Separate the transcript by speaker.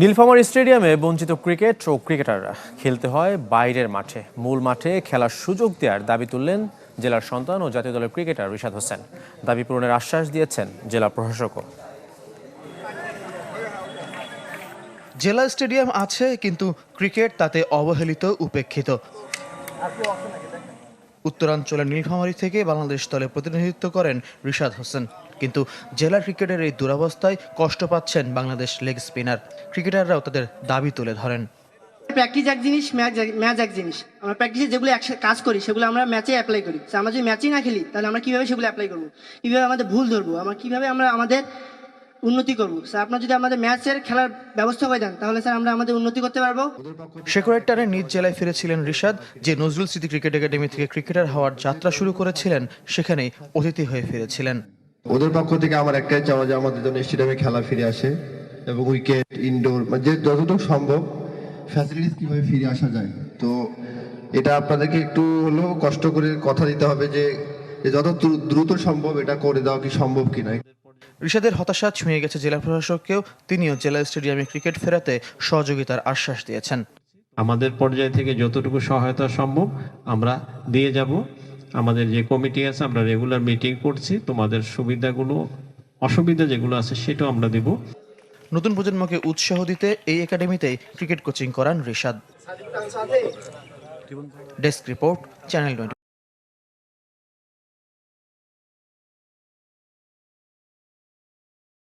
Speaker 1: নীলফামারী স্টেডিয়ামে বঞ্চিত ক্রিকেট ও ক্রিকেটাররা খেলতে হয় বাইরের মাঠে। মূল মাঠে খেলার সুযোগ দেওয়ার দাবি তুললেন জেলার সন্তান ও জাতীয় দলের ক্রিকেটার রিশাদ হোসেন। দাবি পূরণের আশ্বাস দিয়েছেন জেলা প্রশাসকও।
Speaker 2: জেলা স্টেডিয়াম আছে, কিন্তু ক্রিকেট তাতে অবহেলিত, উপেক্ষিত। উত্তরাঞ্চলের নীলফামারী থেকে বাংলাদেশ দলে প্রতিনিধিত্ব করেন রিশাদ হোসেন, কিন্তু জেলা ক্রিকেটের এই দুরবস্থায় কষ্ট পাচ্ছেন বাংলাদেশ লেগ স্পিনার। ক্রিকেটাররাও তাদের দাবি তুলে ধরেন।
Speaker 3: প্র্যাকটিস এক জিনিস, ম্যাচ এক জিনিস। আমরা প্র্যাকটিসে যেগুলো কাজ করি সেগুলো আমরা ম্যাচে অ্যাপ্লাই করি। আমরা যদি ম্যাচেই না খেলি তাহলে আমরা কীভাবে সেগুলো অ্যাপ্লাই করবো, কীভাবে আমাদের ভুল ধরবো, কীভাবে আমরা আমাদের উন্নতি করবো। স্যার আপনার যদি আমাদের ম্যাচের খেলার ব্যবস্থা করে দেন তাহলে স্যার আমরা আমাদের উন্নতি করতে পারবো।
Speaker 2: শেকড়ের টানে নিজ জেলায় ফিরেছিলেন রিশাদ, যে নজরুল স্মৃতি ক্রিকেট একাডেমি থেকে ক্রিকেটার হওয়ার যাত্রা শুরু করেছিলেন, সেখানেই অতিথি হয়ে ফিরেছিলেন।
Speaker 4: ওদের পক্ষ থেকে আমার একটাই চাওয়া যে আমাদের জন্য স্টেডিয়ামে খেলা ফিরে আসে এবং উইকেট, ইনডোর, যে যতটুকু সম্ভব ফ্যাসিলিটিস কিভাবে ফিরে আসা যায়। তো এটা আপনাদেরকে একটু হলেও কষ্ট করে কথা দিতে হবে যে যত দ্রুত সম্ভব এটা করে দেওয়া কি সম্ভব কিনা।
Speaker 2: রিশাদের হতাশা ছুঁয়ে গেছে জেলা প্রশাসককেও। তিনিও জেলা স্টেডিয়ামে ক্রিকেট ফেরাতে সহযোগিতার আশ্বাস দিয়েছেন।
Speaker 5: আমাদের পর্যায় থেকে যতটুকু সহায়তা সম্ভব আমরা দিয়ে যাব। আমাদের যে কমিটি আছে আমরা রেগুলার মিটিং করছি, তোমাদের সুবিধাগুলো, অসুবিধা যেগুলো আছে সেটাও আমরা দেব।
Speaker 2: নতুন প্রজন্মকে উৎসাহ দিতে এই একাডেমিতেই ক্রিকেট কোচিং করান রিশাদ। Desk report, channel 24।